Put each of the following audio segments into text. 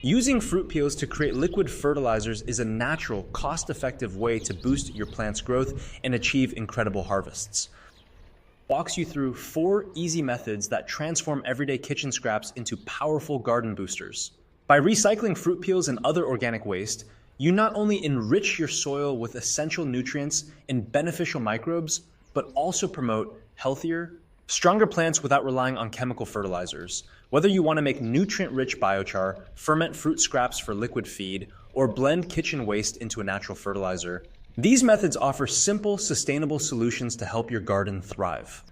Using fruit peels to create liquid fertilizers is a natural, cost-effective way to boost your plant's growth and achieve incredible harvests. Walks you through 4 easy methods that transform everyday kitchen scraps into powerful garden boosters. By recycling fruit peels and other organic waste, you not only enrich your soil with essential nutrients and beneficial microbes, but also promote healthier, stronger plants without relying on chemical fertilizers. Whether you want to make nutrient-rich biochar, ferment fruit scraps for liquid feed, or blend kitchen waste into a natural fertilizer, these methods offer simple, sustainable solutions to help your garden thrive.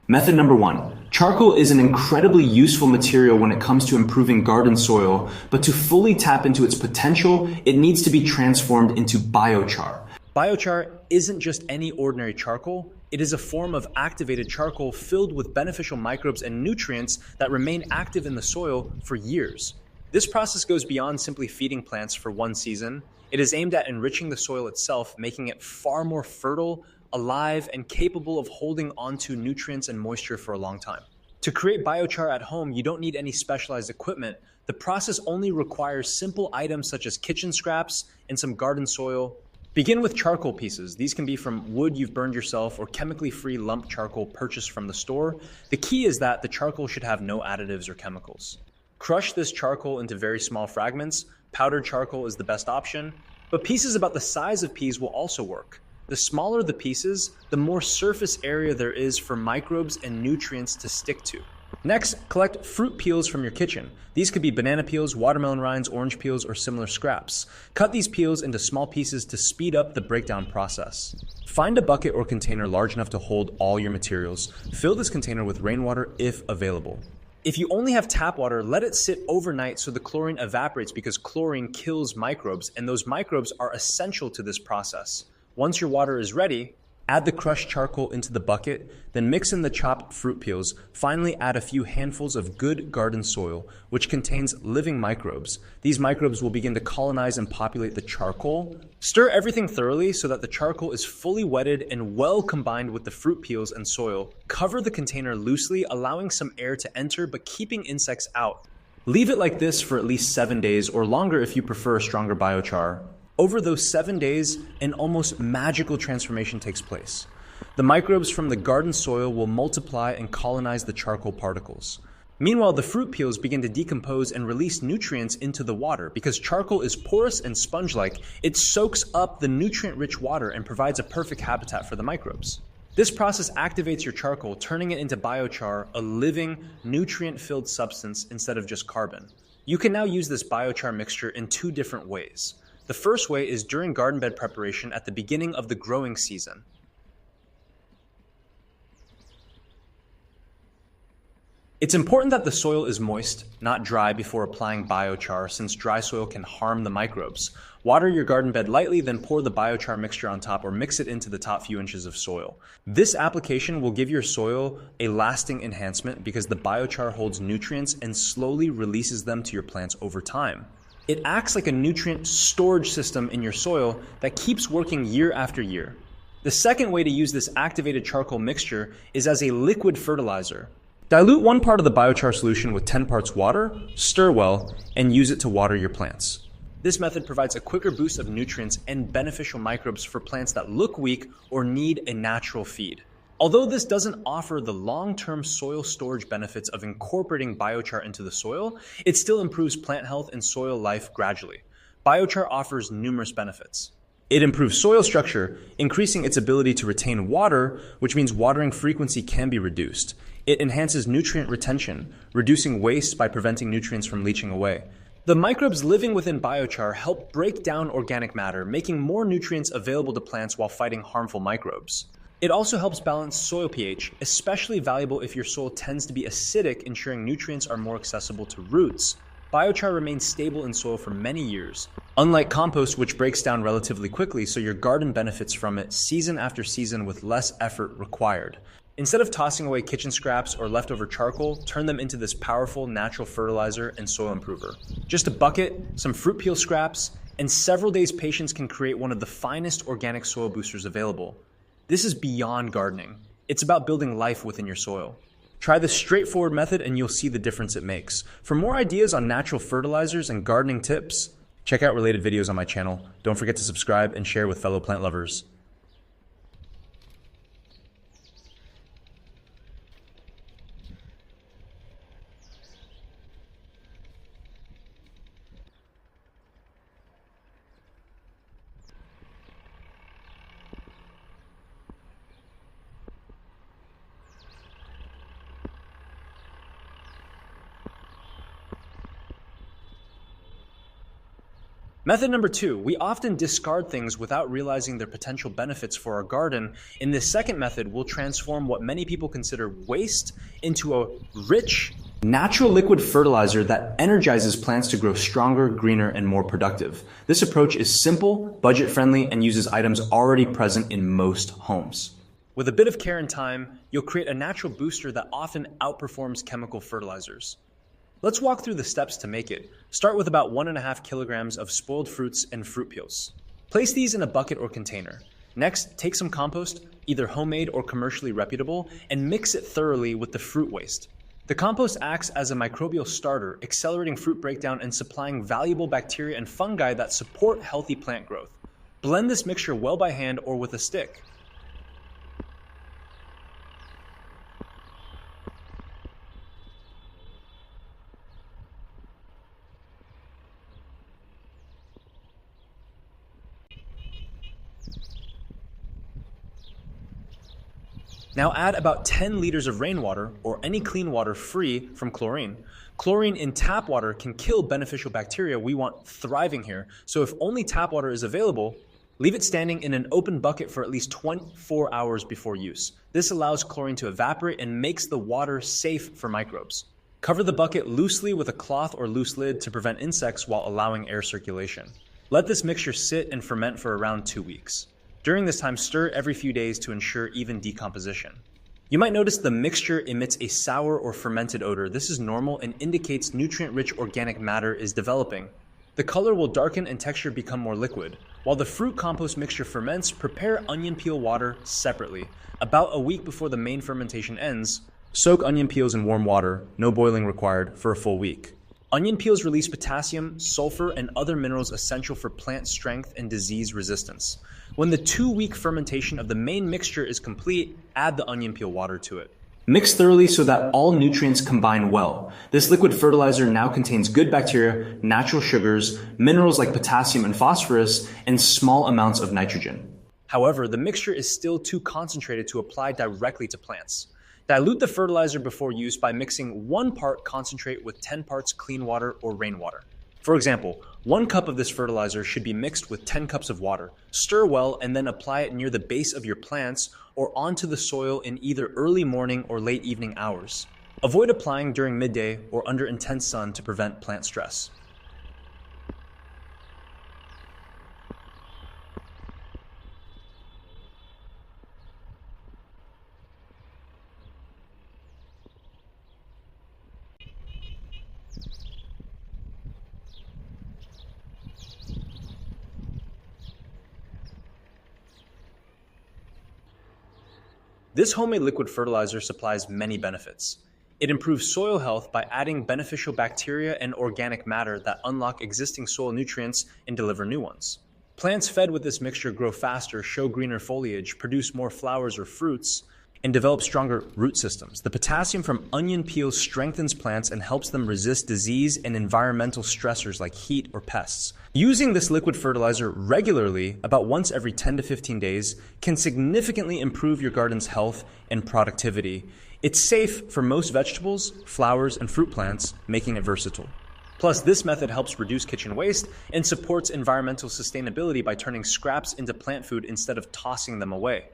Method number 1. Charcoal is an incredibly useful material when it comes to improving garden soil, but to fully tap into its potential, it needs to be transformed into biochar. Biochar isn't just any ordinary charcoal. It is a form of activated charcoal filled with beneficial microbes and nutrients that remain active in the soil for years. This process goes beyond simply feeding plants for one season. It is aimed at enriching the soil itself, making it far more fertile, alive, and capable of holding onto nutrients and moisture for a long time. To create biochar at home, you don't need any specialized equipment. The process only requires simple items such as kitchen scraps and some garden soil. Begin with charcoal pieces. These can be from wood you've burned yourself or chemically free lump charcoal purchased from the store. The key is that the charcoal should have no additives or chemicals. Crush this charcoal into very small fragments. Powdered charcoal is the best option, but pieces about the size of peas will also work. The smaller the pieces, the more surface area there is for microbes and nutrients to stick to. Next, collect fruit peels from your kitchen. These could be banana peels, watermelon rinds, orange peels, or similar scraps. Cut these peels into small pieces to speed up the breakdown process. Find a bucket or container large enough to hold all your materials. Fill this container with rainwater if available. If you only have tap water, let it sit overnight so the chlorine evaporates because chlorine kills microbes, and those microbes are essential to this process. Once your water is ready, add the crushed charcoal into the bucket, then mix in the chopped fruit peels. Finally, add a few handfuls of good garden soil, which contains living microbes. These microbes will begin to colonize and populate the charcoal. Stir everything thoroughly so that the charcoal is fully wetted and well combined with the fruit peels and soil. Cover the container loosely, allowing some air to enter but keeping insects out. Leave it like this for at least 7 days or longer if you prefer a stronger biochar. Over those 7 days, an almost magical transformation takes place. The microbes from the garden soil will multiply and colonize the charcoal particles. Meanwhile, the fruit peels begin to decompose and release nutrients into the water. Because charcoal is porous and sponge-like, it soaks up the nutrient-rich water and provides a perfect habitat for the microbes. This process activates your charcoal, turning it into biochar, a living, nutrient-filled substance instead of just carbon. You can now use this biochar mixture in 2 different ways. The first way is during garden bed preparation at the beginning of the growing season. It's important that the soil is moist, not dry, before applying biochar, since dry soil can harm the microbes. Water your garden bed lightly, then pour the biochar mixture on top or mix it into the top few inches of soil. This application will give your soil a lasting enhancement because the biochar holds nutrients and slowly releases them to your plants over time. It acts like a nutrient storage system in your soil that keeps working year after year. The second way to use this activated charcoal mixture is as a liquid fertilizer. Dilute 1 part of the biochar solution with 10 parts water, stir well, and use it to water your plants. This method provides a quicker boost of nutrients and beneficial microbes for plants that look weak or need a natural feed. Although this doesn't offer the long-term soil storage benefits of incorporating biochar into the soil, it still improves plant health and soil life gradually. Biochar offers numerous benefits. It improves soil structure, increasing its ability to retain water, which means watering frequency can be reduced. It enhances nutrient retention, reducing waste by preventing nutrients from leaching away. The microbes living within biochar help break down organic matter, making more nutrients available to plants while fighting harmful microbes. It also helps balance soil pH, especially valuable if your soil tends to be acidic, ensuring nutrients are more accessible to roots. Biochar remains stable in soil for many years, unlike compost, which breaks down relatively quickly, so your garden benefits from it season after season with less effort required. Instead of tossing away kitchen scraps or leftover charcoal, turn them into this powerful natural fertilizer and soil improver. Just a bucket, some fruit peel scraps, and several days' patience can create one of the finest organic soil boosters available. This is beyond gardening. It's about building life within your soil. Try this straightforward method and you'll see the difference it makes. For more ideas on natural fertilizers and gardening tips, check out related videos on my channel. Don't forget to subscribe and share with fellow plant lovers. Method number 2, we often discard things without realizing their potential benefits for our garden. In this second method, we'll transform what many people consider waste into a rich, natural liquid fertilizer that energizes plants to grow stronger, greener, and more productive. This approach is simple, budget-friendly, and uses items already present in most homes. With a bit of care and time, you'll create a natural booster that often outperforms chemical fertilizers. Let's walk through the steps to make it. Start with about 1.5 kilograms of spoiled fruits and fruit peels. Place these in a bucket or container. Next, take some compost, either homemade or commercially reputable, and mix it thoroughly with the fruit waste. The compost acts as a microbial starter, accelerating fruit breakdown and supplying valuable bacteria and fungi that support healthy plant growth. Blend this mixture well by hand or with a stick. Now add about 10 liters of rainwater or any clean water free from chlorine. Chlorine in tap water can kill beneficial bacteria we want thriving here, so if only tap water is available, leave it standing in an open bucket for at least 24 hours before use. This allows chlorine to evaporate and makes the water safe for microbes. Cover the bucket loosely with a cloth or loose lid to prevent insects while allowing air circulation. Let this mixture sit and ferment for around 2 weeks. During this time, stir every few days to ensure even decomposition. You might notice the mixture emits a sour or fermented odor. This is normal and indicates nutrient-rich organic matter is developing. The color will darken and texture become more liquid. While the fruit compost mixture ferments, prepare onion peel water separately. About a week before the main fermentation ends, soak onion peels in warm water, no boiling required, for a full week. Onion peels release potassium, sulfur, and other minerals essential for plant strength and disease resistance. When the 2-week fermentation of the main mixture is complete, add the onion peel water to it. Mix thoroughly so that all nutrients combine well. This liquid fertilizer now contains good bacteria, natural sugars, minerals like potassium and phosphorus, and small amounts of nitrogen. However, the mixture is still too concentrated to apply directly to plants. Dilute the fertilizer before use by mixing 1 part concentrate with 10 parts clean water or rainwater. For example, 1 cup of this fertilizer should be mixed with 10 cups of water. Stir well and then apply it near the base of your plants or onto the soil in either early morning or late evening hours. Avoid applying during midday or under intense sun to prevent plant stress. This homemade liquid fertilizer supplies many benefits. It improves soil health by adding beneficial bacteria and organic matter that unlock existing soil nutrients and deliver new ones. Plants fed with this mixture grow faster, show greener foliage, produce more flowers or fruits, and develop stronger root systems. The potassium from onion peels strengthens plants and helps them resist disease and environmental stressors like heat or pests. Using this liquid fertilizer regularly, about once every 10 to 15 days, can significantly improve your garden's health and productivity. It's safe for most vegetables, flowers, and fruit plants, making it versatile. Plus, this method helps reduce kitchen waste and supports environmental sustainability by turning scraps into plant food instead of tossing them away.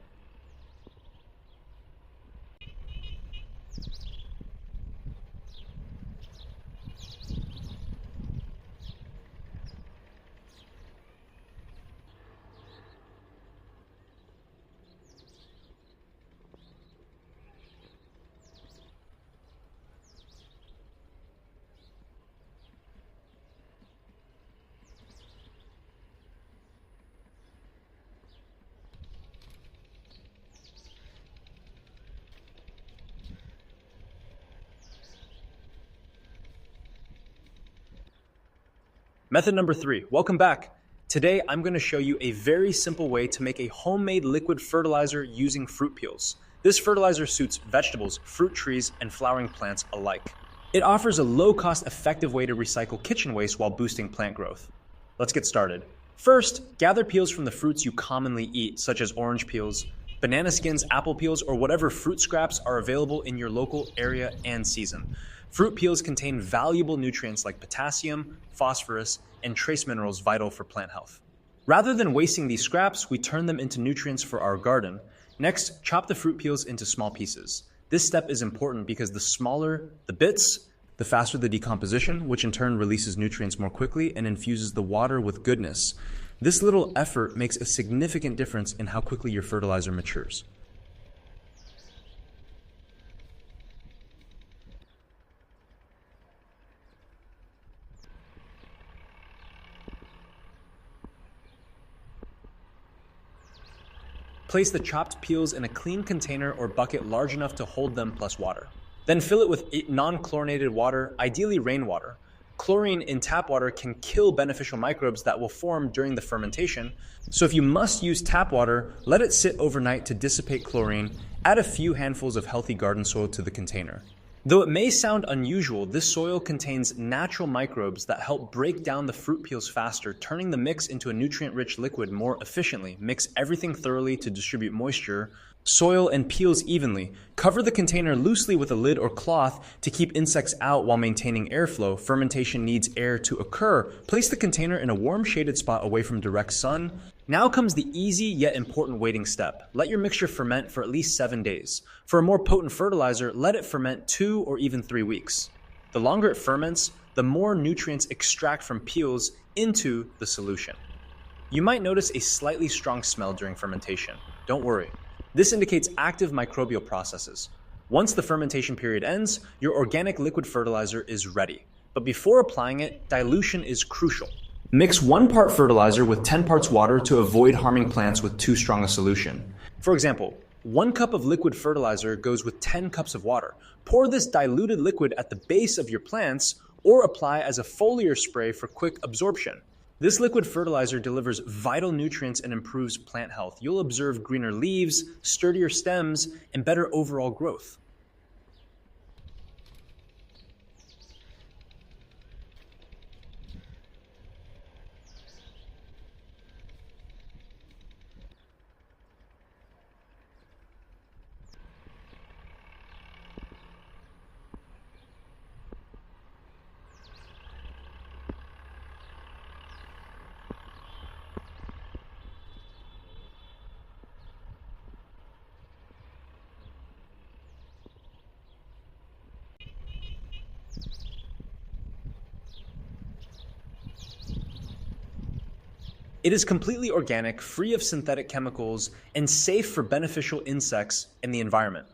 Method number 3, welcome back. Today, I'm going to show you a very simple way to make a homemade liquid fertilizer using fruit peels. This fertilizer suits vegetables, fruit trees, and flowering plants alike. It offers a low-cost, effective way to recycle kitchen waste while boosting plant growth. Let's get started. First, gather peels from the fruits you commonly eat, such as orange peels, banana skins, apple peels, or whatever fruit scraps are available in your local area and season. Fruit peels contain valuable nutrients like potassium, phosphorus, and trace minerals vital for plant health. Rather than wasting these scraps, we turn them into nutrients for our garden. Next, chop the fruit peels into small pieces. This step is important because the smaller the bits, the faster the decomposition, which in turn releases nutrients more quickly and infuses the water with goodness. This little effort makes a significant difference in how quickly your fertilizer matures. Place the chopped peels in a clean container or bucket large enough to hold them plus water. Then fill it with non-chlorinated water, ideally rainwater. Chlorine in tap water can kill beneficial microbes that will form during the fermentation, so if you must use tap water, let it sit overnight to dissipate chlorine. Add a few handfuls of healthy garden soil to the container. Though it may sound unusual, this soil contains natural microbes that help break down the fruit peels faster, turning the mix into a nutrient-rich liquid more efficiently. Mix everything thoroughly to distribute moisture, soil, and peels evenly. Cover the container loosely with a lid or cloth to keep insects out while maintaining airflow. Fermentation needs air to occur. Place the container in a warm shaded spot away from direct sun. Now comes the easy yet important waiting step. Let your mixture ferment for at least 7 days. For a more potent fertilizer, let it ferment 2 or even 3 weeks. The longer it ferments, the more nutrients extract from peels into the solution. You might notice a slightly strong smell during fermentation. Don't worry. This indicates active microbial processes. Once the fermentation period ends, your organic liquid fertilizer is ready. But before applying it, dilution is crucial. Mix 1 part fertilizer with 10 parts water to avoid harming plants with too strong a solution. For example, 1 cup of liquid fertilizer goes with 10 cups of water. Pour this diluted liquid at the base of your plants or apply as a foliar spray for quick absorption. This liquid fertilizer delivers vital nutrients and improves plant health. You'll observe greener leaves, sturdier stems, and better overall growth. It is completely organic, free of synthetic chemicals, and safe for beneficial insects and the environment.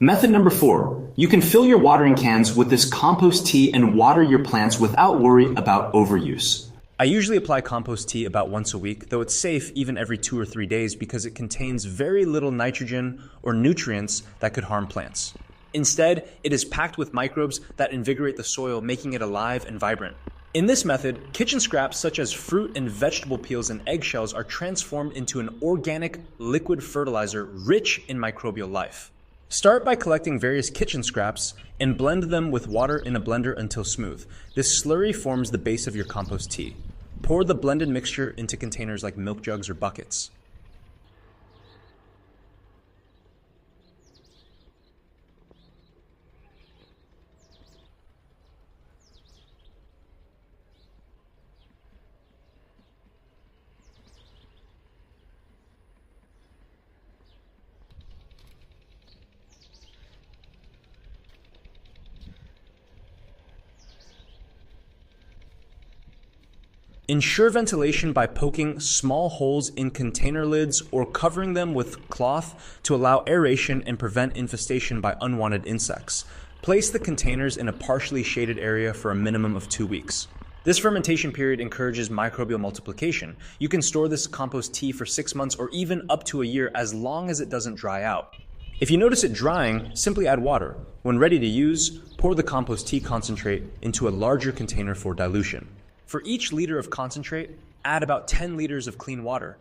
Method number 4. You can fill your watering cans with this compost tea and water your plants without worry about overuse. I usually apply compost tea about once a week, though it's safe even every 2 or 3 days because it contains very little nitrogen or nutrients that could harm plants. Instead, it is packed with microbes that invigorate the soil, making it alive and vibrant. In this method, kitchen scraps such as fruit and vegetable peels and eggshells are transformed into an organic liquid fertilizer rich in microbial life. Start by collecting various kitchen scraps and blend them with water in a blender until smooth. This slurry forms the base of your compost tea. Pour the blended mixture into containers like milk jugs or buckets. Ensure ventilation by poking small holes in container lids or covering them with cloth to allow aeration and prevent infestation by unwanted insects. Place the containers in a partially shaded area for a minimum of 2 weeks. This fermentation period encourages microbial multiplication. You can store this compost tea for 6 months or even up to a year as long as it doesn't dry out. If you notice it drying, simply add water. When ready to use, pour the compost tea concentrate into a larger container for dilution. For each liter of concentrate, add about 10 liters of clean water.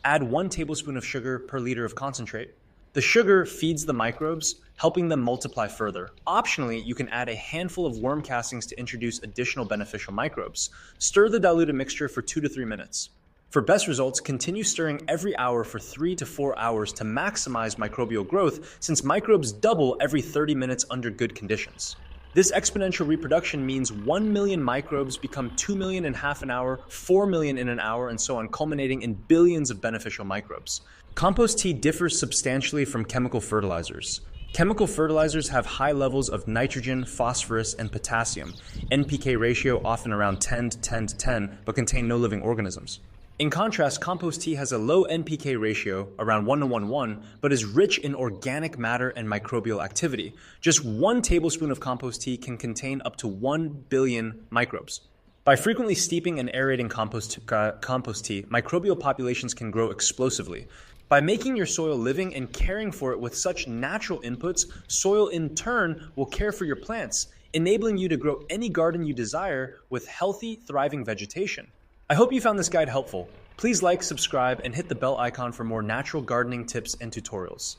Add 1 tablespoon of sugar per liter of concentrate. The sugar feeds the microbes, helping them multiply further. Optionally, you can add a handful of worm castings to introduce additional beneficial microbes. Stir the diluted mixture for 2 to 3 minutes. For best results, continue stirring every hour for 3 to 4 hours to maximize microbial growth, since microbes double every 30 minutes under good conditions. This exponential reproduction means 1 million microbes become 2 million in half an hour, 4 million in an hour, and so on, culminating in billions of beneficial microbes. Compost tea differs substantially from chemical fertilizers. Chemical fertilizers have high levels of nitrogen, phosphorus, and potassium, NPK ratio often around 10 to 10 to 10, but contain no living organisms. In contrast, compost tea has a low NPK ratio, around 1 to 1:1, but is rich in organic matter and microbial activity. Just 1 tablespoon of compost tea can contain up to 1 billion microbes. By frequently steeping and aerating compost tea, microbial populations can grow explosively. By making your soil living and caring for it with such natural inputs, soil in turn will care for your plants, enabling you to grow any garden you desire with healthy, thriving vegetation. I hope you found this guide helpful. Please like, subscribe, and hit the bell icon for more natural gardening tips and tutorials.